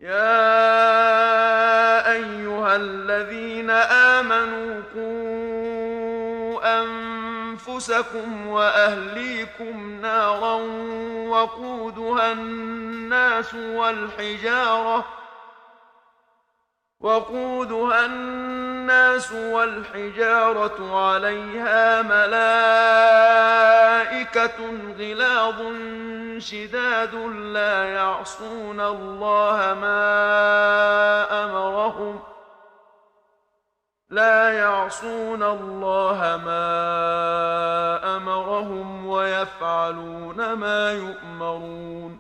يا أيها الذين آمنوا قوا أنفسكم وأهليكم نارا وقودها الناس والحجارة عليها ملائكة غلاظ شداد لا يعصون الله ما أمرهم ويفعلون ما يؤمرون.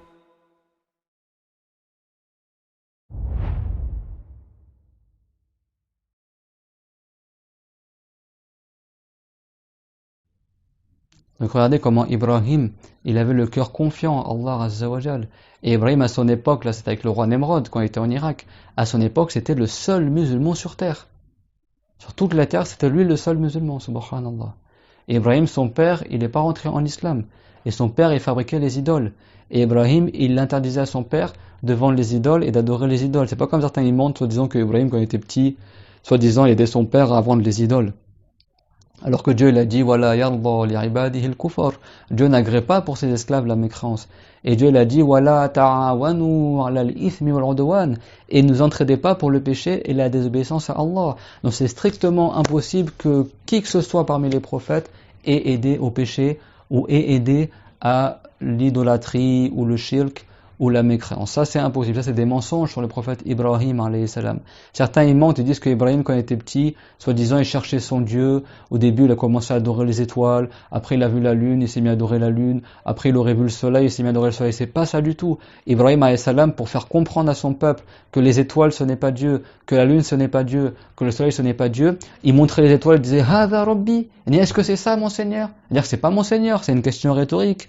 Donc regardez comment Ibrahim, il avait le cœur confiant à Allah Azza wa Jal. Et Ibrahim à son époque, là c'était avec le roi Nemrod quand il était en Irak, à son époque c'était le seul musulman sur terre. Sur toute la terre c'était lui le seul musulman, subhanallah. Et Ibrahim, son père, il n'est pas rentré en islam. Et son père, il fabriquait les idoles. Et Ibrahim, il interdisait à son père de vendre les idoles et d'adorer les idoles. C'est pas comme certains ils mentent, soi-disant que Ibrahim, quand il était petit, soi-disant il aidait son père à vendre les idoles. Alors que Dieu il a dit Wala yarda li ibadihi al-kufr. Dieu n'agrée pas pour ses esclaves la mécréance. Et Dieu il a dit Wala ta'awanu 'ala al-ithmi wal-'udwan. Et ne nous entraidez pas pour le péché et la désobéissance à Allah. Donc c'est strictement impossible que qui que ce soit parmi les prophètes ait aidé au péché ou ait aidé à l'idolâtrie ou le shirk ou la mécréance. Ça c'est impossible, ça c'est des mensonges sur le prophète Ibrahim alayhi salam. Certains ils mentent, ils disent que Ibrahim quand il était petit, soi-disant il cherchait son Dieu, au début il a commencé à adorer les étoiles, après il a vu la lune, il s'est mis à adorer la lune, après il aurait vu le soleil, il s'est mis à adorer le soleil. C'est pas ça du tout. Ibrahim alayhi salam, pour faire comprendre à son peuple que les étoiles ce n'est pas Dieu, que la lune ce n'est pas Dieu, que le soleil ce n'est pas Dieu, il montrait les étoiles, il disait Hadha Rabbi, est-ce que c'est ça mon Seigneur? C'est-à-dire que c'est pas mon Seigneur, c'est une question rhétorique.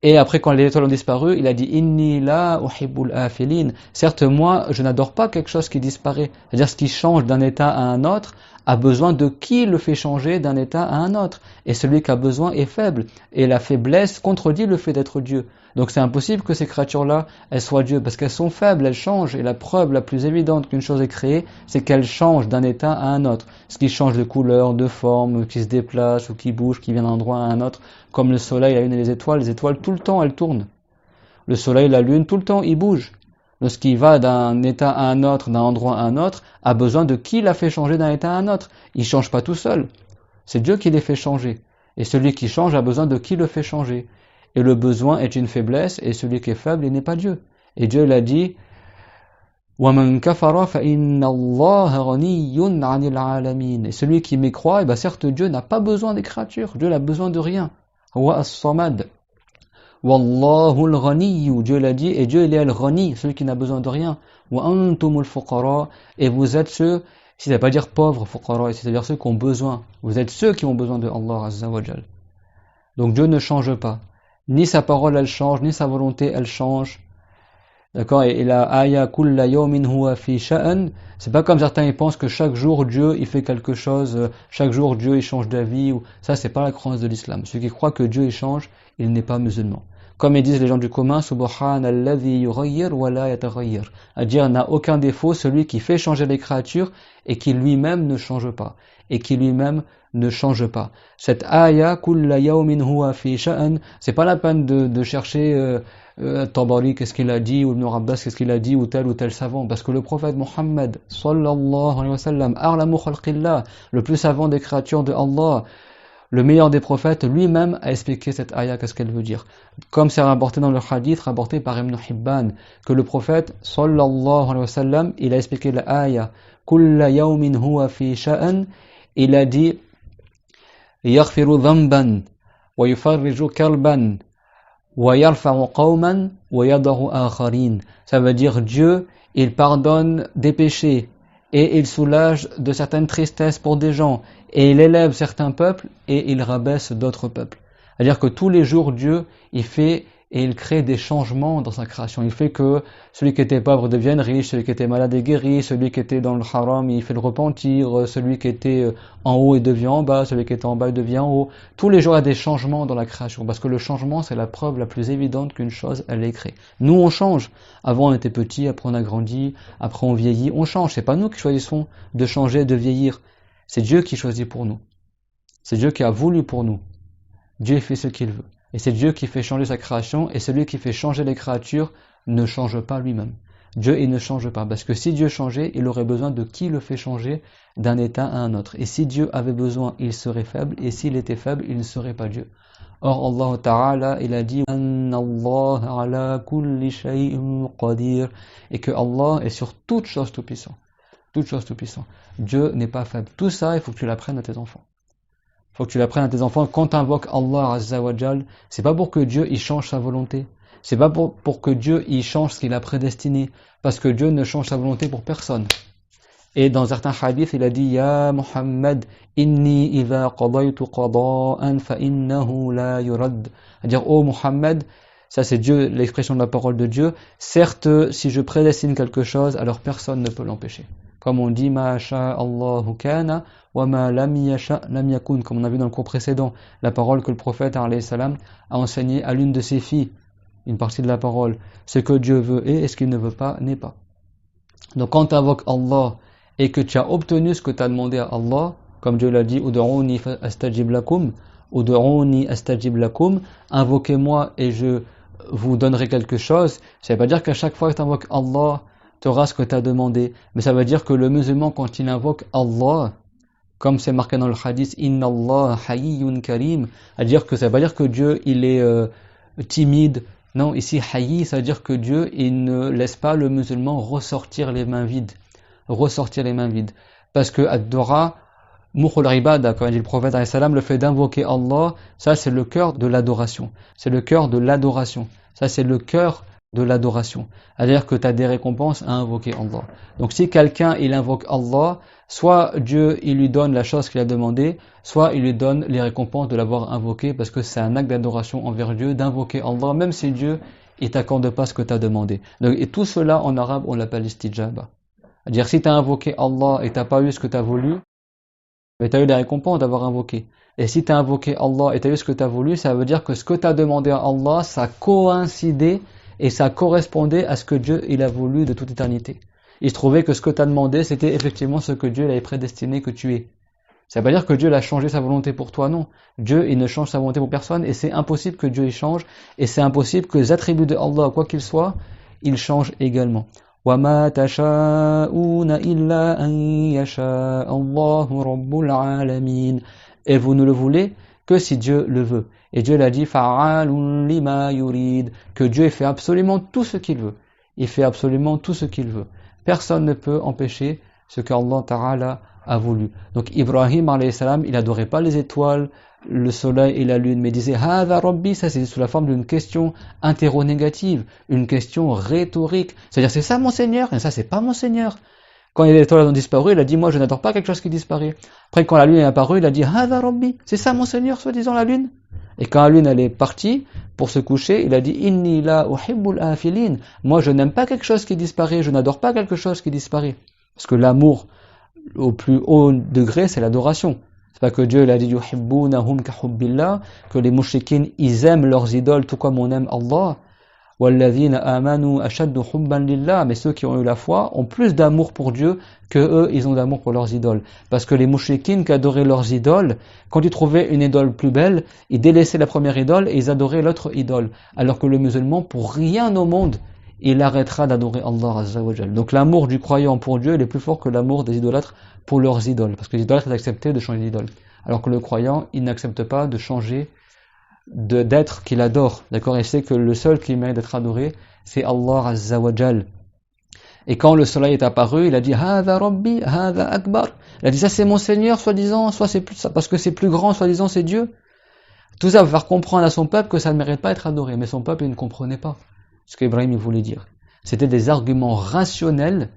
Et après, quand les étoiles ont disparu, il a dit Inni la uhibbul afilin. Certes, moi, je n'adore pas quelque chose qui disparaît. C'est-à-dire, ce qui change d'un état à un autre a besoin de qui le fait changer d'un état à un autre. Et celui qui a besoin est faible. Et la faiblesse contredit le fait d'être Dieu. Donc c'est impossible que ces créatures-là, elles soient Dieu, parce qu'elles sont faibles, elles changent. Et la preuve la plus évidente qu'une chose est créée, c'est qu'elle change d'un état à un autre. Ce qui change de couleur, de forme, qui se déplace ou qui bouge, qui vient d'un endroit à un autre, comme le soleil, la lune et les étoiles tout le temps elles tournent. Le soleil, la lune, tout le temps ils bougent. Donc ce qui va d'un état à un autre, d'un endroit à un autre, a besoin de qui l'a fait changer d'un état à un autre. Il ne change pas tout seul. C'est Dieu qui les fait changer. Et celui qui change a besoin de qui le fait changer. Et le besoin est une faiblesse, et celui qui est faible, il n'est pas Dieu. Et Dieu l'a dit وَمَنْ كَفَرَ فَإِنَّ اللَّهَ غَنِيٌّ عَنِ الْعَالَمِينَ. Et celui qui mécroit, certes Dieu n'a pas besoin des créatures, Dieu n'a besoin de rien. هُوَ الصَّمَدُ وَاللَّهُ الْغَنِيُّ. Dieu l'a dit, et Dieu il est al-Ghani, celui qui n'a besoin de rien. وَأَنْتُمُ الْفُقَرَاءُ. Et vous êtes ceux, c'est à pas dire pauvres, fuqara, c'est-à-dire ceux qui ont besoin. Vous êtes ceux qui ont besoin de Allah Azza wa Jal. Donc Dieu ne change pas. Ni sa parole elle change, ni sa volonté elle change. D'accord? Et la aya kulla yawmin huwa fi sha'an, c'est pas comme certains ils pensent que chaque jour Dieu il fait quelque chose, chaque jour Dieu il change d'avis, ou ça c'est pas la croyance de l'islam. Celui qui croit que Dieu il change, il n'est pas musulman. Comme ils disent les gens du commun, subhanalladhi yughayyir wa la yataghayyir. À dire n'a aucun défaut celui qui fait changer les créatures et qui lui-même ne change pas. Et qui lui-même ne change pas. Cette aya kulla yawmin huwa fi sha'an, c'est pas la peine de chercher Tabari qu'est-ce qu'il a dit, ou Ibn Abbas qu'est-ce qu'il a dit, ou tel savant, parce que le prophète Muhammad sallallahu alayhi wa sallam, a'lamu khalqillah, le plus savant des créatures de Allah, le meilleur des prophètes, lui-même a expliqué cette ayah, qu'est-ce qu'elle veut dire. Comme c'est rapporté dans le hadith, rapporté par Ibn Hibban, que le prophète, sallallahu alayhi wa sallam, il a expliqué la ayah, kulla yawmin huwa fi sha'an, il a dit, yaghfiru dhanban, wa yufarriju karban, wa yarfa'u qawman, wa yadahu akharin. Ça veut dire Dieu, il pardonne des péchés, et il soulage de certaines tristesses pour des gens, et il élève certains peuples, et il rabaisse d'autres peuples. C'est-à-dire que tous les jours, Dieu, il fait et il crée des changements dans sa création. Il fait que celui qui était pauvre devienne riche, celui qui était malade est guéri, celui qui était dans le haram il fait le repentir, celui qui était en haut il devient en bas, celui qui était en bas il devient en haut. Tous les jours il y a des changements dans la création, parce que le changement c'est la preuve la plus évidente qu'une chose elle est créée. Nous on change. Avant on était petit, après on a grandi, après on vieillit, on change. C'est pas nous qui choisissons de changer, de vieillir. C'est Dieu qui choisit pour nous. C'est Dieu qui a voulu pour nous. Dieu fait ce qu'il veut. Et c'est Dieu qui fait changer sa création, et celui qui fait changer les créatures ne change pas lui-même. Dieu, il ne change pas, parce que si Dieu changeait, il aurait besoin de qui le fait changer d'un état à un autre. Et si Dieu avait besoin, il serait faible, et s'il était faible, il ne serait pas Dieu. Or, Allah Ta'ala, il a dit « Anna Allah ala kulli shay'in qadir » et que Allah est sur toute chose tout-puissant. Toute chose tout-puissant. Dieu n'est pas faible. Tout ça, il faut que tu l'apprennes à tes enfants. Faut que tu l'apprennes à tes enfants. Quand tu invoques Allah Azza wa Jal, c'est pas pour que Dieu il change sa volonté. C'est pas pour que Dieu il change ce qu'il a prédestiné. Parce que Dieu ne change sa volonté pour personne. Et dans certains hadiths, il a dit Ya Muhammad, inni idha qadaytu qada'an fa innahu la yurad. C'est-à-dire, oh Muhammad, ça c'est Dieu, l'expression de la parole de Dieu. Certes, si je prédestine quelque chose, alors personne ne peut l'empêcher. Comme on dit, ma sha'allahu kana wa ma lam yasha lam yakun, comme on a vu dans le cours précédent, la parole que le prophète alayhi salam a enseigné à l'une de ses filles, une partie de la parole, ce que Dieu veut est, et ce qu'il ne veut pas n'est pas. Donc quand tu invoques Allah et que tu as obtenu ce que tu as demandé à Allah, comme Dieu l'a dit, ud'uni astajib lakum, ud'uni astajib lakum, invoquez-moi et je vous donnerai quelque chose. Ça ne veut pas dire qu'à chaque fois que tu invoques Allah, tu auras ce que tu as demandé, mais ça veut dire que le musulman, quand il invoque Allah, comme c'est marqué dans le hadith, Inna Allah hayyun karim, c'est-à-dire que ça veut pas dire que Dieu il est timide. Non, ici hayy, ça veut dire que Dieu il ne laisse pas le musulman ressortir les mains vides, parce que ad-dura mukhul ibada, comme dit le prophète alayhi salam, le fait d'invoquer Allah, ça c'est le cœur de l'adoration. C'est le cœur de l'adoration. Ça c'est le cœur de l'adoration. C'est-à-dire que tu as des récompenses à invoquer Allah. Donc si quelqu'un il invoque Allah, soit Dieu il lui donne la chose qu'il a demandé, soit il lui donne les récompenses de l'avoir invoqué, parce que c'est un acte d'adoration envers Dieu d'invoquer Allah, même si Dieu il t'accorde pas ce que tu as demandé. Donc, et tout cela en arabe on l'appelle istijaba. C'est-à-dire si tu as invoqué Allah et tu n'as pas eu ce que tu as voulu, tu as eu les récompenses d'avoir invoqué. Et si tu as invoqué Allah et tu as eu ce que tu as voulu, ça veut dire que ce que tu as demandé à Allah, ça coïncidait et ça correspondait à ce que Dieu il a voulu de toute éternité. Il se trouvait que ce que tu as demandé, c'était effectivement ce que Dieu avait prédestiné que tu es. Ça veut pas dire que Dieu a changé sa volonté pour toi, non. Dieu, il ne change sa volonté pour personne, et c'est impossible que Dieu y change, et c'est impossible que les attributs de Allah, quoi qu'ils soient, ils changent également. وَمَا تَشَاءُونَ إِلَّا أَن يَشَاءَ اللَّهُ رَبُّ الْعَالَمِينَ. Et vous ne le voulez que si Dieu le veut. Et Dieu l'a dit, فَعَالٌ لِمَا يُرِيدُ, que Dieu fait absolument tout ce qu'il veut. Il fait absolument tout ce qu'il veut. Personne ne peut empêcher ce qu'Allah Ta'ala a voulu. Donc Ibrahim alayhi salam, il adorait pas les étoiles, le soleil et la lune, mais il disait Hada Rabbi, ça c'est sous la forme d'une question interrogative, une question rhétorique. C'est-à-dire c'est ça mon Seigneur, et ça c'est pas mon Seigneur. Quand les étoiles ont disparu, il a dit moi je n'adore pas quelque chose qui disparaît. Après quand la lune est apparue, il a dit Hada Rabbi, c'est ça mon Seigneur, soi-disant la lune. Et quand la lune elle est partie pour se coucher, il a dit Inni la uhibbul afilin. Moi je n'aime pas quelque chose qui disparaît, je n'adore pas quelque chose qui disparaît. Parce que l'amour au plus haut degré, c'est l'adoration. C'est pas que Dieu il a dit yuhibbunahum ka hubbillah, que les mouchriquins ils aiment leurs idoles tout comme on aime Allah. Walladhina amanu ashaddu hubban lillah, mais ceux qui ont eu la foi ont plus d'amour pour Dieu que eux ils ont d'amour pour leurs idoles. Parce que les mouchriquins qui adoraient leurs idoles, quand ils trouvaient une idole plus belle, ils délaissaient la première idole et ils adoraient l'autre idole. Alors que le musulman, pour rien au monde, il arrêtera d'adorer Allah Azza wa Jal. Donc l'amour du croyant pour Dieu il est plus fort que l'amour des idolâtres pour leurs idoles. Parce que les idolâtres acceptent de changer d'idole. Alors que le croyant, il n'accepte pas de changer d'être qu'il adore. D'accord? Il sait que le seul qui mérite d'être adoré, c'est Allah Azza wa Jal. Et quand le soleil est apparu, il a dit Hada Rabbi, Hada Akbar. Il a dit ça c'est mon Seigneur, soi-disant, soit c'est plus ça, parce que c'est plus grand, soi-disant c'est Dieu. Tout ça va faire comprendre à son peuple que ça ne mérite pas d'être adoré. Mais son peuple il ne comprenait pas ce qu'Ibrahim voulait dire. C'était des arguments rationnels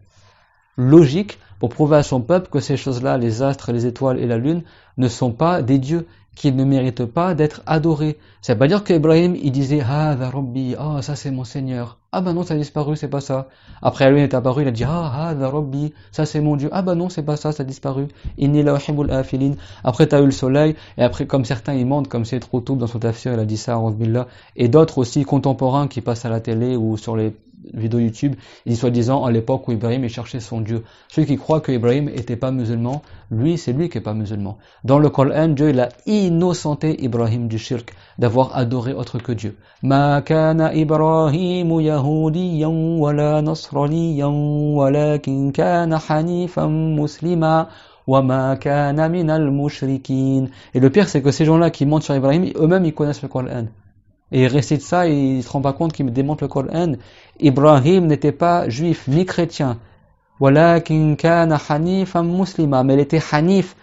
logique pour prouver à son peuple que ces choses-là, les astres, les étoiles et la lune, ne sont pas des dieux, qu'ils ne méritent pas d'être adorés. Ça veut pas dire qu'Ibrahim, il disait « Hada Rabbi », « Ah, ça c'est mon Seigneur ». Ah ben non, ça a disparu, c'est pas ça. Après, la lune est apparue, il a dit « Ah, Hada Rabbi », ça c'est mon Dieu. Ah ben non, c'est pas ça, ça a disparu. « Inni la uhibbul afilin ». Après, t'as eu le soleil, et après, comme certains, ils mentent, comme c'est trop tôt dans son tafsir, il a dit ça, billah. Et d'autres aussi, contemporains, qui passent à la télé ou sur les vidéos YouTube, ils disent soi-disant à l'époque où Ibrahim cherchait son Dieu. Ceux qui croient que Ibrahim n'était pas musulman, lui, c'est lui qui n'est pas musulman. Dans le Coran, Dieu il a innocenté Ibrahim du shirk, d'avoir adoré autre que Dieu. Ma kana Ibrahim yahudiyan wala nasraniyan walakin kana hanifan muslima wa ma kana minal mushrikin. Et le pire, c'est que ces gens-là qui mentent sur Ibrahim, eux-mêmes ils connaissent le Coran. Et il récite ça et il ne se rend pas compte qu'il démonte le Coran. Ibrahim n'était pas juif ni chrétien. Walakin kana hanifan muslima, mais il était hanif.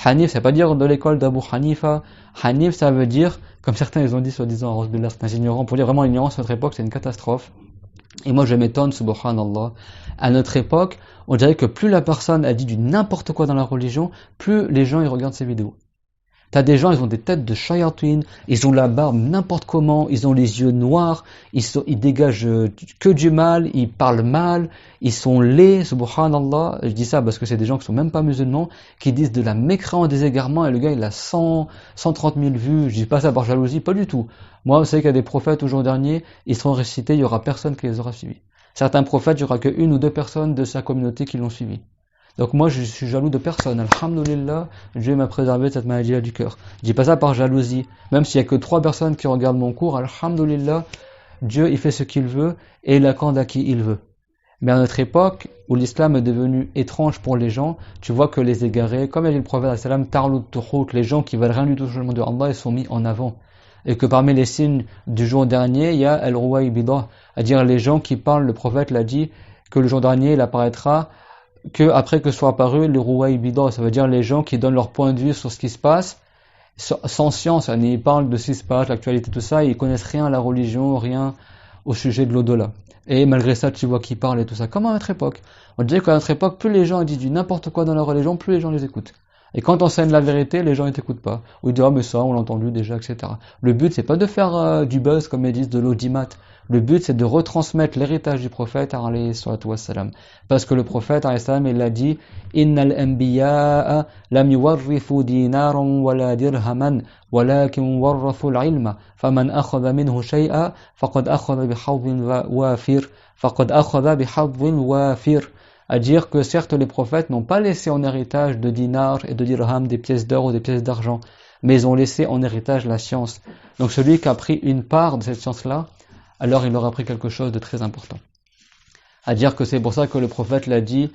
Hanif, ça veut pas dire de l'école d'Abu Hanifa. Hanif, ça veut dire, comme certains ils ont dit soi-disant, c'est ignorant, pour dire vraiment l'ignorance à notre époque, c'est une catastrophe. Et moi je m'étonne, subhanallah, à notre époque, on dirait que plus la personne a dit du n'importe quoi dans la religion, plus les gens ils regardent ces vidéos. T'as des gens, ils ont des têtes de shayatin, ils ont la barbe n'importe comment, ils ont les yeux noirs, ils dégagent que du mal, ils parlent mal, ils sont laids, subhanallah. Je dis ça parce que c'est des gens qui sont même pas musulmans, qui disent de la mécréance, des égarements, et le gars il a 130 000 vues. Je dis pas ça par jalousie, pas du tout. Moi, vous savez qu'il y a des prophètes au jour dernier, ils seront récités, il y aura personne qui les aura suivis. Certains prophètes, il y aura que 1 ou 2 personnes de sa communauté qui l'ont suivi. Donc moi je suis jaloux de personne, alhamdoulilah, Dieu m'a préservé de cette maladie-là du cœur. Je dis pas ça par jalousie, même s'il y a que 3 personnes qui regardent mon cours, alhamdoulilah, Dieu il fait ce qu'il veut et il accorde à qui il veut. Mais à notre époque, où l'islam est devenu étrange pour les gens, tu vois que les égarés, comme a dit le prophète sallam, tarlut tuhut, les gens qui veulent rien du tout sur le monde de Allah, ils sont mis en avant. Et que parmi les signes du jour dernier, il y a al-ruwaybidah, c'est-à-dire les gens qui parlent, le prophète l'a dit, que le jour dernier il apparaîtra que après que soit apparu le ruwaybidah, ça veut dire les gens qui donnent leur point de vue sur ce qui se passe sans science, ils parlent de ce qui se passe, l'actualité, tout ça, ils connaissent rien à la religion, rien au sujet de l'au-delà. Et malgré ça, tu vois qu'ils parlent et tout ça, comme à notre époque. On dirait qu'à notre époque, plus les gens disent du n'importe quoi dans la religion, plus les gens les écoutent. Et quand on enseigne la vérité, les gens ne t'écoutent pas. Ou ils disent, ah mais ça, on l'a entendu déjà, etc. Le but, c'est pas de faire du buzz, comme ils disent, de l'audimat. Le but, c'est de retransmettre l'héritage du prophète, alayhi salatu wassalam. Parce que le prophète, alayhi salam, il a dit, Innal anbiya'a lam yuwarrithu dinaran wala dirhaman, walakin warrathu al-ilma. Faman akhadha minhu shay'a, faqad akhadha bihadhin wafir. Faqad akhadha bihadhin wafir. À dire que certes les prophètes n'ont pas laissé en héritage de dinars et de dirhams, des pièces d'or ou des pièces d'argent, mais ils ont laissé en héritage la science. Donc celui qui a pris une part de cette science-là, alors il aura pris quelque chose de très important. À dire que c'est pour ça que le prophète l'a dit,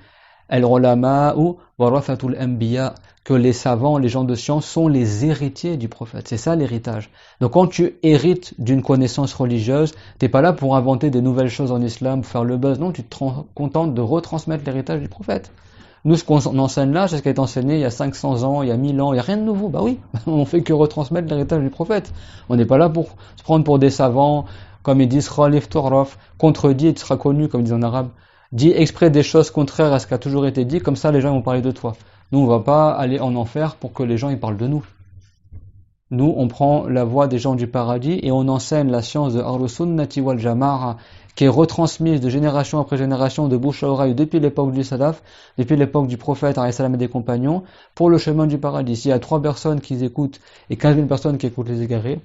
al-ulama'u warathatul anbiya, que les savants, les gens de science sont les héritiers du prophète. C'est ça l'héritage. Donc quand tu hérites d'une connaissance religieuse, t'es pas là pour inventer des nouvelles choses en islam, pour faire le buzz. Non, tu te contentes de retransmettre l'héritage du prophète. Nous, ce qu'on enseigne là, c'est ce qui a été enseigné il y a 500 ans, il y a 1000 ans, il n'y a rien de nouveau. Bah oui, on fait que retransmettre l'héritage du prophète. On n'est pas là pour se prendre pour des savants, comme ils disent, Khalif Toraf, contredit et tu seras connu, comme ils disent en arabe. Dis exprès des choses contraires à ce qui a toujours été dit, comme ça les gens vont parler de toi. Nous, on va pas aller en enfer pour que les gens ils parlent de nous. Nous, on prend la voix des gens du paradis et on enseigne la science de Ahlus Sunnati wal Jama'a qui est retransmise de génération après génération, de bouche à oreille, depuis l'époque du Salaf, depuis l'époque du prophète alayhi salam et des compagnons, pour le chemin du paradis. S'il y a 3 personnes qui écoutent et 15 000 personnes qui écoutent les égarés,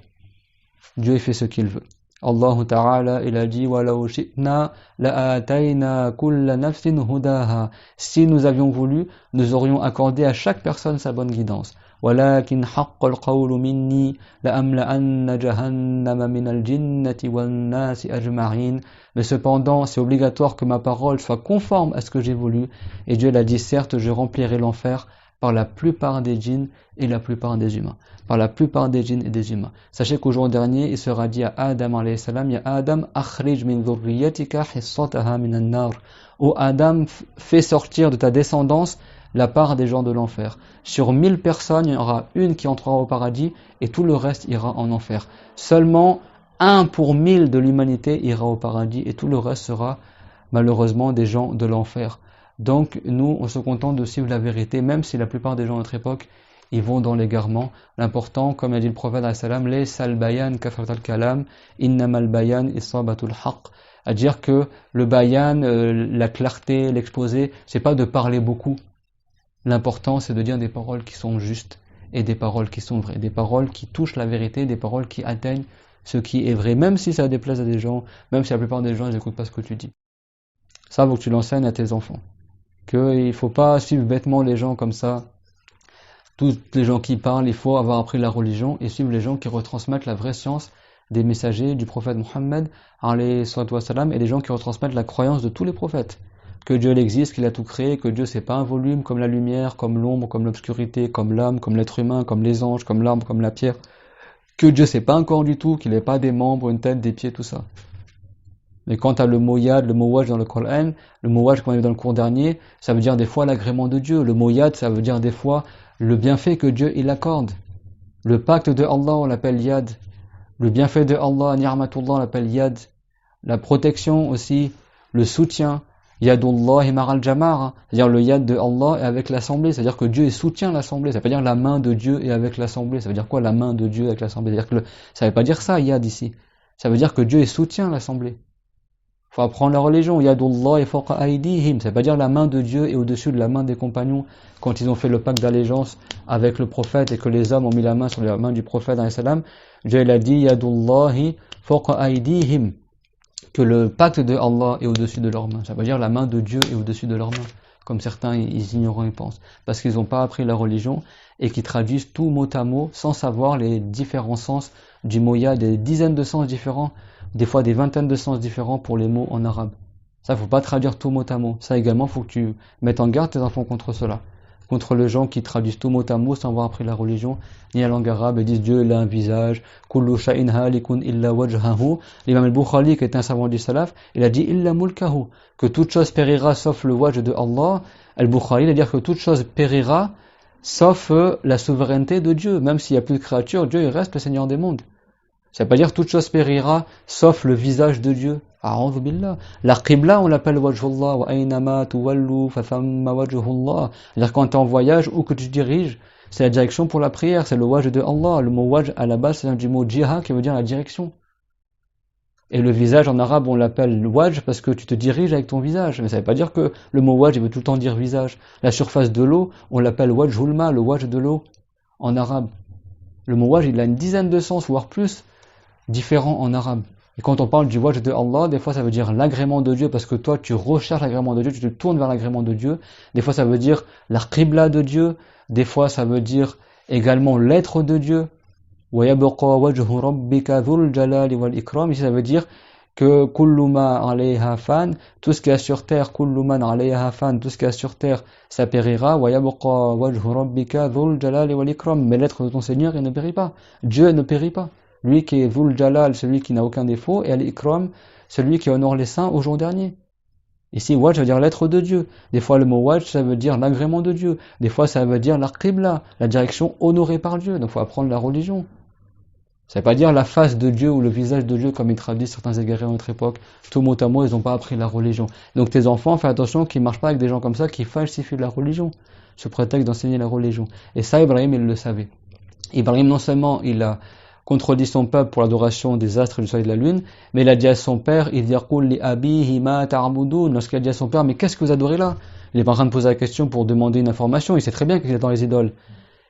Dieu fait ce qu'il veut. Allah Ta'ala, il a dit وَلَوْ شِئْنَا لَآتَيْنَا كُلَّ نَفْسٍ هُدَاهَا. Si nous avions voulu, nous aurions accordé à chaque personne sa bonne guidance. وَلَكِنْ حَقَّ الْقَوْلُ مِنِّي لَأَمْلَأَنَّ جَهَنَّمَ مِنَ الْجِنَّةِ وَالنَّاسِ أَجْمَعِينَ. Mais cependant, c'est obligatoire que ma parole soit conforme à ce que j'ai voulu. Et Dieu l'a dit, certes, je remplirai l'enfer par la plupart des djinns et la plupart des humains. Par la plupart des djinns et des humains. Sachez qu'au jour dernier, il sera dit à Adam alayhi salam, ya Adam, akhrij min dhurriyyatika hissataha min an-nar. Ô Adam, fais sortir de ta descendance la part des gens de l'enfer. Sur 1000 personnes, il y en aura une qui entrera au paradis et tout le reste ira en enfer. Seulement 1 pour 1000 de l'humanité ira au paradis et tout le reste sera malheureusement des gens de l'enfer. Donc nous, on se contente de suivre la vérité, même si la plupart des gens de notre époque, ils vont dans l'égarement. L'important, comme a dit le prophète les sal bayan kafrat al kalam, innamal bayan isabatul haqq. À dire que le bayan, la clarté, l'exposé, c'est pas de parler beaucoup. L'important, c'est de dire des paroles qui sont justes et des paroles qui sont vraies, des paroles qui touchent la vérité, des paroles qui atteignent ce qui est vrai, même si ça déplaise à des gens, même si la plupart des gens ils n'écoutent pas ce que tu dis. Ça, faut que tu l'enseignes à tes enfants. Qu'il ne faut pas suivre bêtement les gens comme ça. Tous les gens qui parlent, il faut avoir appris la religion et suivre les gens qui retransmettent la vraie science des messagers du prophète Mohammed alayhi salatu wassalam, et les gens qui retransmettent la croyance de tous les prophètes. Que Dieu existe, qu'il a tout créé, que Dieu c'est pas un volume comme la lumière, comme l'ombre, comme l'obscurité, comme l'âme, comme l'être humain, comme les anges, comme l'arbre, comme la pierre. Que Dieu c'est pas un corps du tout, qu'il n'ait pas des membres, une tête, des pieds, tout ça. Mais quant à le mot yad, le mot wajh dans le Coran, le mot wajh qu'on a vu dans le cours dernier, ça veut dire des fois l'agrément de Dieu. Le mot yad, ça veut dire des fois le bienfait que Dieu il accorde. Le pacte de Allah, on l'appelle yad. Le bienfait de Allah, ni'matullah, on l'appelle yad. La protection aussi, le soutien. Yadullah ma'al jamar, c'est-à-dire le yad de Allah est avec l'assemblée, c'est-à-dire que Dieu soutient l'assemblée. Ça veut pas dire la main de Dieu est avec l'assemblée. Ça veut dire quoi la main de Dieu avec l'assemblée? C'est-à-dire que ça veut pas dire ça, yad ici. Ça veut dire que Dieu soutient l'assemblée. Faut apprendre la religion. Yadullah fawqa aydihim. Ça veut pas dire la main de Dieu est au-dessus de la main des compagnons quand ils ont fait le pacte d'allégeance avec le prophète et que les hommes ont mis la main sur la main du prophète alayhi salam. Dieu il a dit Yadullahi fawqa aydihim, que le pacte de Allah est au-dessus de leurs mains. Ça veut dire la main de Dieu est au-dessus de leurs mains, comme certains ils ignorent et pensent, parce qu'ils n'ont pas appris la religion et qu'ils traduisent tout mot à mot sans savoir les différents sens du mot. Il y a des dizaines de sens différents, des fois des vingtaines de sens différents pour les mots en arabe. Ça, faut pas traduire tout mot à mot. Ça également, faut que tu mettes en garde tes enfants contre cela. Contre les gens qui traduisent tout mot à mot sans avoir appris la religion, ni la langue arabe, et disent Dieu il a un visage, kullu sha'in halikun illa wajhahu. L'imam al-Bukhari, qui est un savant du salaf, il a dit illa mulkahu, que toute chose périra sauf le wajh de Allah. Al-Bukhari, il a dit que toute chose périra sauf la souveraineté de Dieu. Même s'il n'y a plus de créatures, Dieu il reste le Seigneur des mondes. Ça veut pas dire toute chose périra sauf le visage de Dieu. A'udhu billah. La qibla, on l'appelle wajhullah, wa aynama tuwallu fa thamma wajhullah. C'est-à-dire quand tu es en voyage ou que tu te diriges, c'est la direction pour la prière, c'est le wajh de Allah. Le mot wajh à la base, c'est du mot jiha qui veut dire la direction. Et le visage en arabe, on l'appelle wajh parce que tu te diriges avec ton visage. Mais ça veut pas dire que le mot wajh, il veut tout le temps dire visage. La surface de l'eau, on l'appelle wajhul ma, le wajh de l'eau en arabe. Le mot wajh, il a une dizaine de sens, voire plus, différents en arabe. Et quand on parle du wajh de Allah, des fois ça veut dire l'agrément de Dieu parce que toi tu recherches l'agrément de Dieu, tu te tournes vers l'agrément de Dieu. Des fois ça veut dire la qibla de Dieu, des fois ça veut dire également l'être de Dieu. Wa yabqa wajhu rabbika dhul jalali wal ikram. Ici ça veut dire que kullu ma alayha fan, tout ce qu'il y a sur terre, kullu man alayha fan, tout ce qu'il y a sur terre, ça périra. Wa yabqa wajhu rabbika dhul jalali wal ikram. Mais l'être de ton Seigneur, il ne périt pas. Dieu ne périt pas. Lui qui est Dhul Jalal, celui qui n'a aucun défaut, et Al-Ikram, celui qui honore les saints au jour dernier. Ici, Wajh veut dire l'être de Dieu. Des fois, le mot Wajh, ça veut dire l'agrément de Dieu. Des fois, ça veut dire la Qibla, la direction honorée par Dieu. Donc, il faut apprendre la religion. Ça ne veut pas dire la face de Dieu ou le visage de Dieu, comme ils traduisent certains égarés à notre époque. Tout mot à mot, ils n'ont pas appris la religion. Donc, tes enfants, fais attention qu'ils ne marchent pas avec des gens comme ça qui falsifient la religion, sous prétexte d'enseigner la religion. Et ça, Ibrahim, il le savait. Ibrahim, non seulement, il a contredit son peuple pour l'adoration des astres et du soleil et de la lune, mais il a dit à son père, il yaqul li abihi ma ta'budun, lorsqu'il a dit à son père, mais qu'est-ce que vous adorez là? Il est pas en train de poser la question pour demander une information, il sait très bien qu'il est dans les idoles.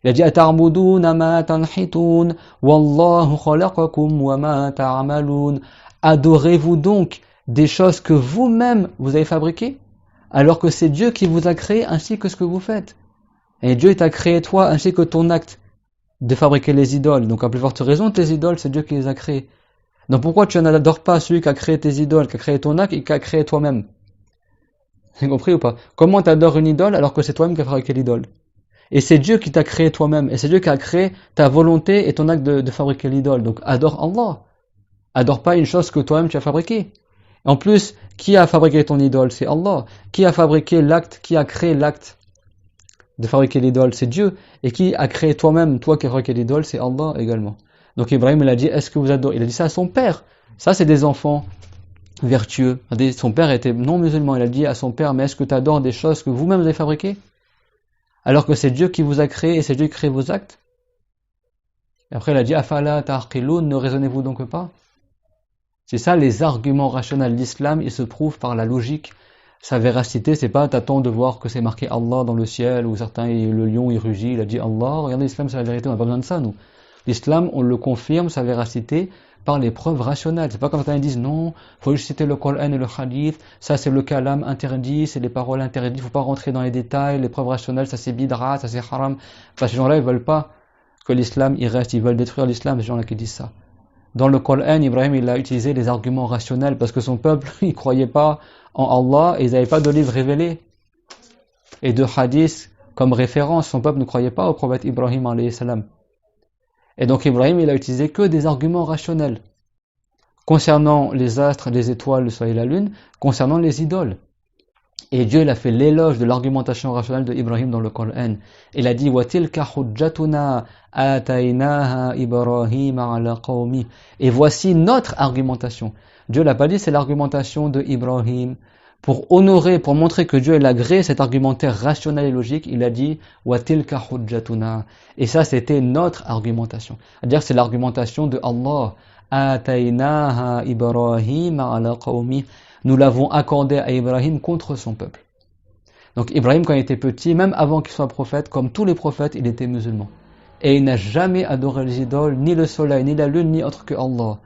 Il a dit ata'budun ma tanhitun wallahu khalaqakum wa ma ta'malun. Adorez-vous donc des choses que vous-même vous avez fabriquées, alors que c'est Dieu qui vous a créé ainsi que ce que vous faites. Et Dieu t'a créé toi ainsi que ton acte de fabriquer les idoles. Donc à plus forte raison, tes idoles, c'est Dieu qui les a créées. Donc pourquoi tu n'adores pas celui qui a créé tes idoles, qui a créé ton acte et qui a créé toi-même? Vous avez compris ou pas? Comment tu adores une idole alors que c'est toi-même qui a fabriqué l'idole? Et c'est Dieu qui t'a créé toi-même. Et c'est Dieu qui a créé ta volonté et ton acte de fabriquer l'idole. Donc adore Allah. Adore pas une chose que toi-même tu as fabriquée. En plus, qui a fabriqué ton idole? C'est Allah. Qui a fabriqué l'acte? Qui a créé l'acte de fabriquer l'idole? C'est Dieu. Et qui a créé toi-même, toi qui as fabriqué l'idole, c'est Allah également. Donc Ibrahim, il a dit, est-ce que vous adorez? Il a dit ça à son père. Ça, c'est des enfants vertueux. Regardez, son père était non musulman, il a dit à son père, mais est-ce que tu adores des choses que vous-même avez fabriquées? Alors que c'est Dieu qui vous a créé et c'est Dieu qui crée vos actes? Et après il a dit, afala ta'qiloun, ne raisonnez-vous donc pas? C'est ça les arguments rationnels. L'islam, il se prouve par la logique. Sa véracité, c'est pas t'attends de voir que c'est marqué Allah dans le ciel, ou certains, le lion il rugit, il a dit Allah. Regardez, l'islam c'est la vérité, on n'a pas besoin de ça nous. L'islam, on le confirme, sa véracité, par les preuves rationnelles. C'est pas comme certains disent non, faut juste citer le Coran et le Hadith, ça c'est le kalam interdit, c'est les paroles interdites, faut pas rentrer dans les détails, les preuves rationnelles, ça c'est bidra, ça c'est haram. Enfin, ces gens-là, ils veulent pas que l'islam il reste, ils veulent détruire l'islam, ces gens-là qui disent ça. Dans le Coran, Ibrahim il a utilisé les arguments rationnels parce que son peuple il croyait pas en Allah et ils n'avaient pas de livre révélé et de hadith comme référence. Son peuple ne croyait pas au prophète Ibrahim alayhi salam. Et donc Ibrahim il a utilisé que des arguments rationnels concernant les astres, les étoiles, le soleil et la lune, concernant les idoles. Et Dieu il a fait l'éloge de l'argumentation rationnelle de Ibrahim dans le Coran. Il a dit وَتِلْكَ حُجَّتُنَا آتَيْنَاهَا إِبْرَاهِيمَ عَلَى قَوْمِهِ. Et voici notre argumentation. Dieu l'a pas dit, c'est l'argumentation de Ibrahim. Pour honorer, pour montrer que Dieu il a agréé cet argumentaire rationnel et logique, il a dit وَتِلْكَ حُجَّتُنَا. Et ça c'était notre argumentation. C'est-à-dire c'est l'argumentation de Allah. آتَيْنَاهَا إِبْرَاهِيمَ عَلَى قَوْمِهِ. Nous l'avons accordé à Ibrahim contre son peuple. Donc Ibrahim, quand il était petit, même avant qu'il soit prophète, comme tous les prophètes, il était musulman. Et il n'a jamais adoré les idoles, ni le soleil, ni la lune, ni autre que Allah.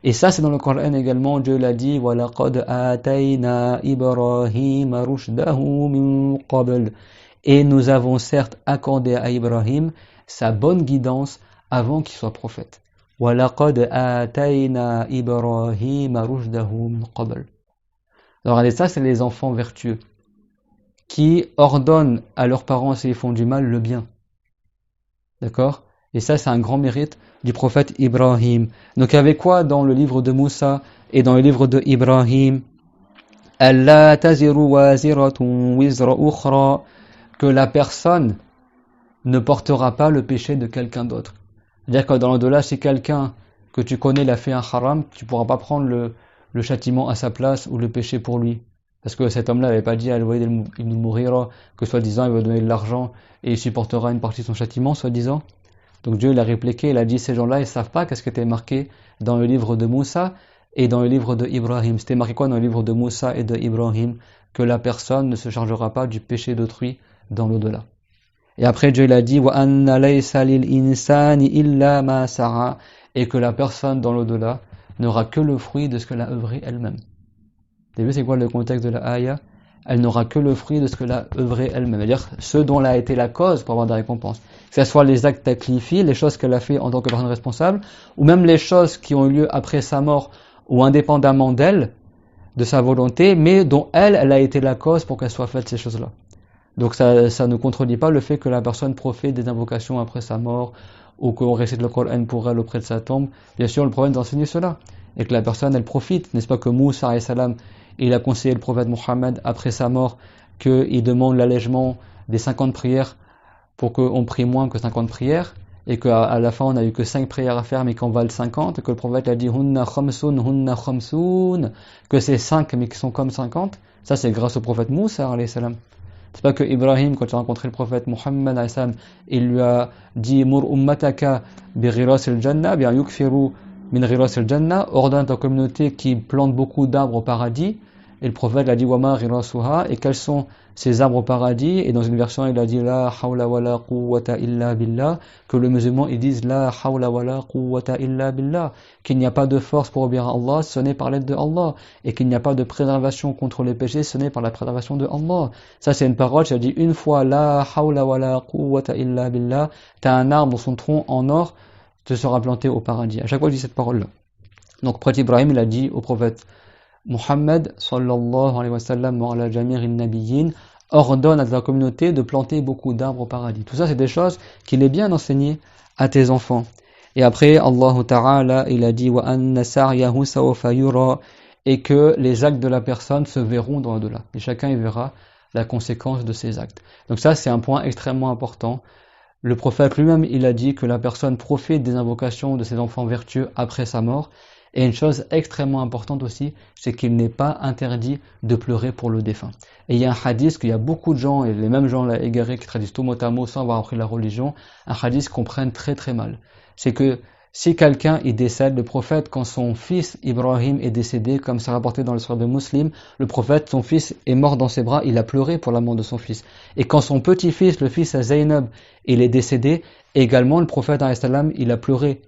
Et ça, c'est dans le Coran également, Dieu l'a dit, وَلَقَدْ آتَيْنَا إِبْرَاهِيمَ رُشْدَهُ مِنْ قَبْلِ. Et nous avons certes accordé à Ibrahim sa bonne guidance avant qu'il soit prophète. وَلَقَدْ آتَيْنَا إِبْرَاهِيمَ رُشْدَهُ مِنْ قَبْلِ. Alors regardez, ça c'est les enfants vertueux qui ordonnent à leurs parents s'ils font du mal le bien. D'accord? Et ça c'est un grand mérite du prophète Ibrahim. Donc il y avait quoi dans le livre de Moussa et dans le livre de Ibrahim? Allah taziru waziratun wizra ukhra, que la personne ne portera pas le péché de quelqu'un d'autre. C'est-à-dire que dans l'au-delà, si quelqu'un que tu connais l'a fait un haram, tu ne pourras pas prendre le châtiment à sa place ou le péché pour lui. Parce que cet homme-là n'avait pas dit à Al-Walid ibn Mughira que soi-disant il va donner de l'argent et il supportera une partie de son châtiment, soi-disant. Donc Dieu l'a répliqué, il a dit ces gens-là ils ne savent pas qu'est-ce qui était marqué dans le livre de Moussa et dans le livre de Ibrahim. C'était marqué quoi dans le livre de Moussa et de Ibrahim? Que la personne ne se chargera pas du péché d'autrui dans l'au-delà. Et après Dieu il a dit وَأَنَّ لَيْسَ لِلْإِنسَانِ إِلَّا مَا سَعَى, et que la personne dans l'au-delà n'aura que le fruit de ce qu'elle a œuvré elle-même. Vous avez vu c'est quoi le contexte de la ayah? Elle n'aura que le fruit de ce qu'elle a œuvré elle-même, c'est-à-dire ce dont elle a été la cause pour avoir des récompenses. Que ce soit les actes taklifi, les choses qu'elle a fait en tant que personne responsable, ou même les choses qui ont eu lieu après sa mort ou indépendamment d'elle, de sa volonté, mais dont elle a été la cause pour qu'elles soient faites ces choses-là. Donc ça ne contredit pas le fait que la personne profite des invocations après sa mort, ou qu'on récite le Coran pour elle auprès de sa tombe. Bien sûr, le prophète enseigne cela, et que la personne, elle profite. N'est-ce pas que Moussa, alayhi salam, il a conseillé le prophète Mohammed, après sa mort, qu'il demande l'allègement des 50 prières pour qu'on prie moins que 50 prières, et qu'à la fin, on n'a eu que 5 prières à faire, mais qu'on valent 50, et que le prophète a dit hunna khamsun, que c'est 5, mais qui sont comme 50. Ça, c'est grâce au prophète Moussa, alayhi salam. C'est pas que Ibrahim, quand il a rencontré le prophète Muhammad, il lui a dit Mur ummataka bi ghiras al-jannah, bien yukfiru min ghiras al-jannah, ordonne ta communauté qui plante beaucoup d'arbres au paradis. Et le prophète a dit Wama ghirasuha, et quels sont ces arbres au paradis? Et dans une version, il a dit La hawla wa la quwwata illa billah, que le musulman ils disent La hawla wa la quwwata illa billah, qu'il n'y a pas de force pour obéir à Allah, ce n'est par l'aide de Allah, et qu'il n'y a pas de préservation contre les péchés, ce n'est par la préservation de Allah. Ça c'est une parole, j'ai dit une fois La hawla wa la quwwata illa billah, t'as un arbre dans son tronc en or, te sera planté au paradis. À chaque fois je dis cette parole-là. Donc prophète Ibrahim il a dit au prophète Muhammad sallallahu alayhi wa sallam wa ala jami'in nabiyyin, ordonne à ta communauté de planter beaucoup d'arbres au paradis. Tout ça c'est des choses qu'il est bien enseigné à tes enfants. Et après Allah Ta'ala il a dit wa anna sa'yahu sawfa yura, et que les actes de la personne se verront dans l'au-delà. Et chacun y verra la conséquence de ses actes. Donc ça c'est un point extrêmement important. Le prophète lui-même il a dit que la personne profite des invocations de ses enfants vertueux après sa mort. Et une chose extrêmement importante aussi, c'est qu'il n'est pas interdit de pleurer pour le défunt. Et il y a un hadith qu'il y a beaucoup de gens, et les mêmes gens là égarés qui traduisent tout mot à mot sans avoir appris la religion, un hadith qu'on comprenne très très mal. C'est que si quelqu'un il décède, le prophète, quand son fils Ibrahim est décédé, comme c'est rapporté dans le Sourate de Muslim, le prophète, son fils est mort dans ses bras, il a pleuré pour la mort de son fils. Et quand son petit-fils, le fils à Zaynab, il est décédé, également le prophète il a pleuré.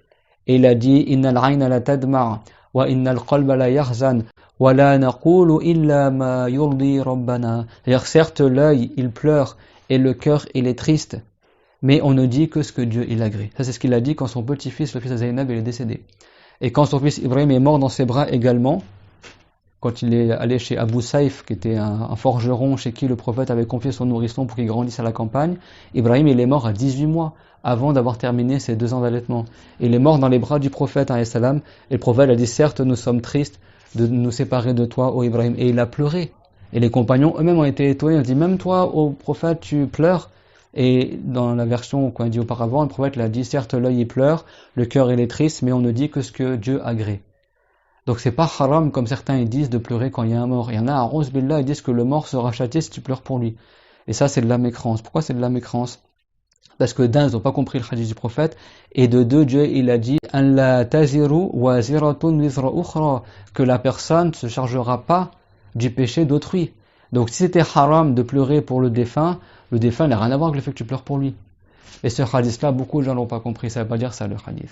Et il a dit Innal ayna la tadma' wa innal qalba la yahzan wa la naqulu illa ma yurdi rabbana. C'est-à-dire, certes, l'œil, il pleure et le cœur, il est triste, mais on ne dit que ce que Dieu, il agrée. Ça, c'est ce qu'il a dit quand son petit-fils, le fils de Zaynab, il est décédé. Et quand son fils Ibrahim est mort dans ses bras également, quand il est allé chez Abu Saïf, qui était un forgeron chez qui le prophète avait confié son nourrisson pour qu'il grandisse à la campagne, Ibrahim, il est mort à 18 mois avant d'avoir terminé ses 2 ans d'allaitement. Il est mort dans les bras du prophète, et le prophète a dit, certes, nous sommes tristes de nous séparer de toi, ô Ibrahim. Et il a pleuré. Et les compagnons eux-mêmes ont été étonnés. Ils ont dit, même toi, ô prophète, tu pleures. Et dans la version qu'on a dit auparavant, le prophète l'a dit, certes, l'œil il pleure, le cœur il est triste, mais on ne dit que ce que Dieu agrée. Donc c'est pas haram, comme certains ils disent, de pleurer quand il y a un mort. Il y en a à Rose Billah, ils disent que le mort sera châtié si tu pleures pour lui. Et ça, c'est de la mécrance. Pourquoi c'est de la mécrance? Parce que d'un, ils n'ont pas compris le hadith du prophète, et de deux, Dieu, il a dit, An la taziru waziratun wizra ukhra, que la personne ne se chargera pas du péché d'autrui. Donc si c'était haram de pleurer pour le défunt n'a rien à voir avec le fait que tu pleures pour lui. Et ce hadith-là, beaucoup de gens l'ont pas compris, ça ne veut pas dire ça, le hadith.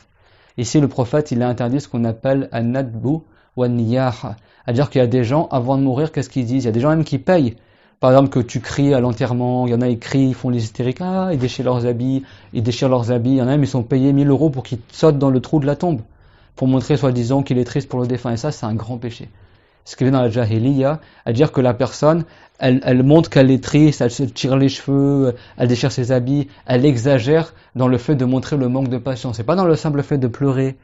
Ici, le prophète, il a interdit ce qu'on appelle un nadbu ou un niyaha. C'est-à-dire qu'il y a des gens, avant de mourir, qu'est-ce qu'ils disent? Il y a des gens même qui payent. Par exemple, que tu cries à l'enterrement, il y en a, ils crient, ils font les hystériques, ils déchirent leurs habits, il y en a même, ils sont payés 1000 € pour qu'ils sautent dans le trou de la tombe, pour montrer, soi-disant, qu'il est triste pour le défunt. Et ça, c'est un grand péché. Ce qu'il est dans la jahiliya, à dire que la personne, elle montre qu'elle est triste, elle se tire les cheveux, elle déchire ses habits, elle exagère dans le fait de montrer le manque de patience. C'est pas dans le simple fait de pleurer,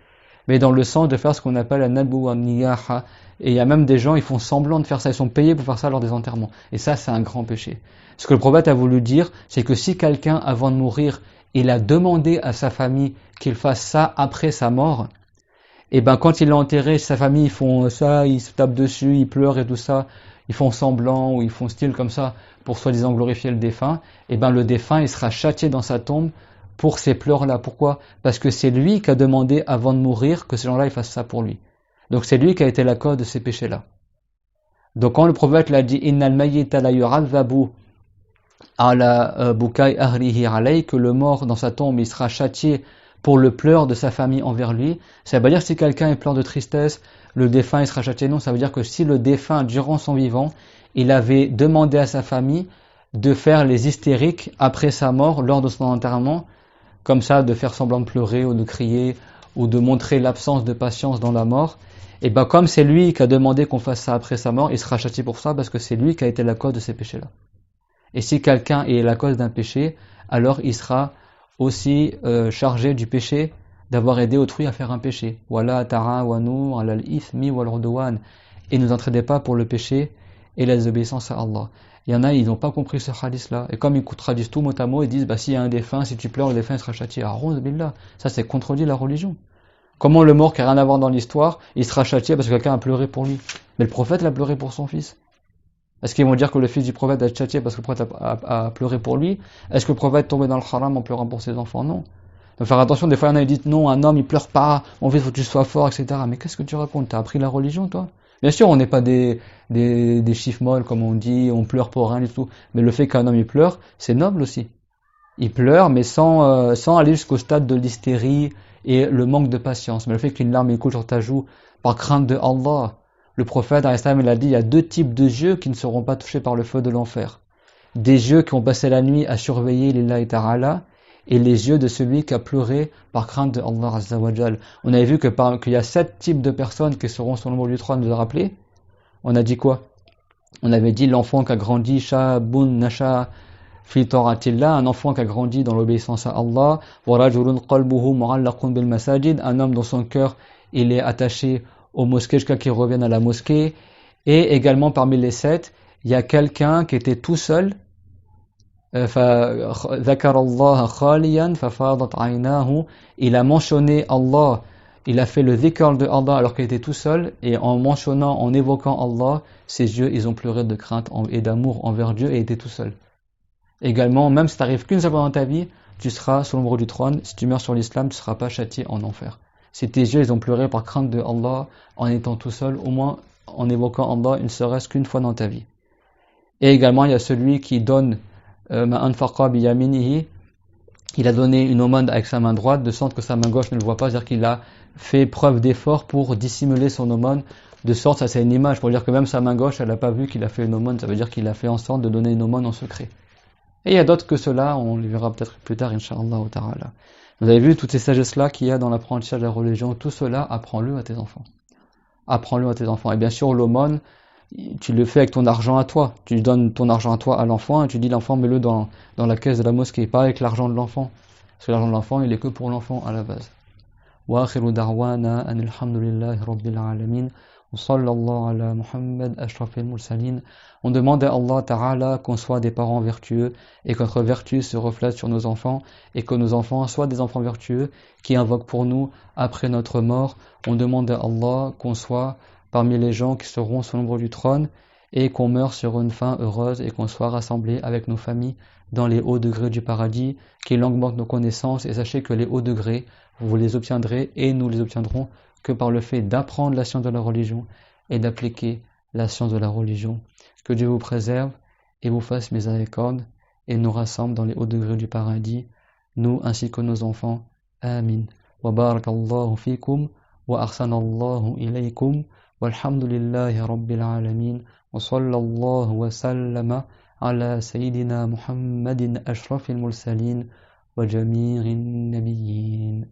mais dans le sens de faire ce qu'on appelle un nadbu wa niyaha. Et il y a même des gens, ils font semblant de faire ça, ils sont payés pour faire ça lors des enterrements. Et ça, c'est un grand péché. Ce que le prophète a voulu dire, c'est que si quelqu'un, avant de mourir, il a demandé à sa famille qu'il fasse ça après sa mort, et ben quand il l'a enterré, sa famille, ils font ça, ils se tapent dessus, ils pleurent et tout ça, ils font semblant ou ils font style comme ça pour soi-disant glorifier le défunt, et ben le défunt, il sera châtié dans sa tombe pour ces pleurs-là. Pourquoi? Parce que c'est lui qui a demandé avant de mourir que ces gens-là ils fassent ça pour lui. Donc c'est lui qui a été la cause de ces péchés-là. Donc quand le prophète l'a dit Innal mayyita la yu'adhabu ala bukai ahlihi alayhi, que le mort dans sa tombe il sera châtié pour le pleur de sa famille envers lui, ça veut pas dire que si quelqu'un est plein de tristesse, le défunt il sera châtié. Non, ça veut dire que si le défunt durant son vivant, il avait demandé à sa famille de faire les hystériques après sa mort lors de son enterrement, comme ça de faire semblant de pleurer ou de crier ou de montrer l'absence de patience dans la mort, et ben comme c'est lui qui a demandé qu'on fasse ça après sa mort, il sera châtié pour ça parce que c'est lui qui a été la cause de ces péchés-là. Et si quelqu'un est la cause d'un péché, alors il sera aussi chargé du péché d'avoir aidé autrui à faire un péché. Wala ta'awanu 'alal ithmi wal 'udwan, et ne vous entraidez pas pour le péché et la désobéissance à Allah. Il y en a, ils n'ont pas compris ce hadith-là. Et comme ils traduisent tout mot à mot, ils disent, s'il y a un défunt, si tu pleures, le défunt sera châtié. Billah. Ça, c'est contredit la religion. Comment le mort qui n'a rien à voir dans l'histoire, il sera châtié parce que quelqu'un a pleuré pour lui? Mais le prophète l'a pleuré pour son fils. Est-ce qu'ils vont dire que le fils du prophète a été châtié parce que le prophète a pleuré pour lui? Est-ce que le prophète est tombé dans le haram en pleurant pour ses enfants? Non. Donc faire attention, des fois il y en a qui disent, non, un homme il pleure pas, mon fils faut que tu sois fort, etc. Mais qu'est-ce que tu racontes? T'as appris la religion, toi? Bien sûr, on n'est pas des chiffres molles, comme on dit, on pleure pour rien du tout. Mais le fait qu'un homme il pleure, c'est noble aussi. Il pleure, mais sans aller jusqu'au stade de l'hystérie et le manque de patience. Mais le fait qu'une larme coule sur ta joue par crainte de Allah, le prophète, il a dit, il y a 2 types de yeux qui ne seront pas touchés par le feu de l'enfer. Des yeux qui ont passé la nuit à surveiller l'Illah Ta'ala, et les yeux de celui qui a pleuré par crainte de Allah Azza wa Jal. On avait vu qu'il y a 7 types de personnes qui seront sur le mot du 3, nous a rappelé. On a dit quoi? On avait dit l'enfant qui a grandi, Shabun Nasha fi ta'atillah, un enfant qui a grandi dans l'obéissance à Allah, wa rajulun qalbuhu mu'allaqun bil masajid, un homme dont son cœur il est attaché aux mosquées jusqu'à qu'il revienne à la mosquée. Et également parmi les 7, il y a quelqu'un qui était tout seul, il a mentionné Allah il a fait le dhikr de Allah alors qu'il était tout seul, et en mentionnant, en évoquant Allah, ses yeux, ils ont pleuré de crainte et d'amour envers Dieu et étaient tout seuls. Également, même si tu n'arrives qu'une seule fois dans ta vie, tu seras sur l'ombre du trône. Si tu meurs sur l'islam, tu ne seras pas châtié en enfer. Si tes yeux, ils ont pleuré par crainte de Allah en étant tout seul, au moins en évoquant Allah, il ne serait-ce qu'une fois dans ta vie. Et également, il y a celui qui donne ma'anfaqa biyaminihi. Il a donné une aumône avec sa main droite, de sorte que sa main gauche ne le voit pas, c'est-à-dire qu'il a fait preuve d'effort pour dissimuler son aumône, de sorte, ça c'est une image, pour dire que même sa main gauche, elle n'a pas vu qu'il a fait une aumône, ça veut dire qu'il a fait en sorte de donner une aumône en secret. Et il y a d'autres que cela, on les verra peut-être plus tard, Inch'Allah ta'ala. Vous avez vu toutes ces sagesses-là qu'il y a dans l'apprentissage de la religion, tout cela, apprends-le à tes enfants. Apprends-le à tes enfants. Et bien sûr, l'aumône, tu le fais avec ton argent à toi. Tu donnes ton argent à toi à l'enfant et tu dis l'enfant mets-le dans la caisse de la mosquée, pas avec l'argent de l'enfant. Parce que l'argent de l'enfant, il est que pour l'enfant à la base. Wa akhiru da'wana anil hamdulillahi rabbil alamin. Sallallahu ala Muhammad ashrafil mursalin. On demande à Allah Ta'ala qu'on soit des parents vertueux et que notre vertu se reflète sur nos enfants et que nos enfants soient des enfants vertueux qui invoquent pour nous après notre mort. On demande à Allah qu'on soit parmi les gens qui seront sous l'ombre du trône et qu'on meure sur une fin heureuse et qu'on soit rassemblés avec nos familles dans les hauts degrés du paradis, qu'il augmente nos connaissances et sachez que les hauts degrés, vous les obtiendrez et nous les obtiendrons que par le fait d'apprendre la science de la religion et d'appliquer la science de la religion. Que Dieu vous préserve et vous fasse miséricorde et nous rassemble dans les hauts degrés du paradis, nous ainsi que nos enfants. Amin. Wa barakallahu fikum wa ahsanallahu ilaykum walhamdulillahi rabbil alamin wa sallallahu wa sallama ala sayyidina Muhammadin ashrafil mursalin wa jami'in nabiyyin.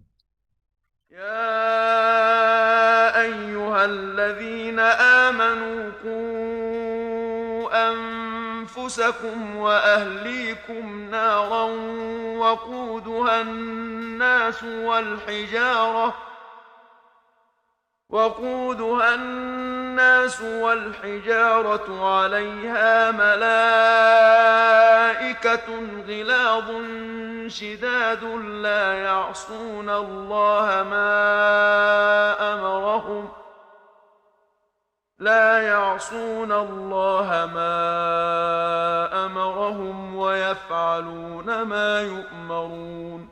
أيها الذين آمنوا قوا أنفسكم وأهليكم نارا وقودها الناس والحجارة عليها ملائكة غلاظ شداد لا يعصون الله ما أمرهم ويفعلون ما يؤمرون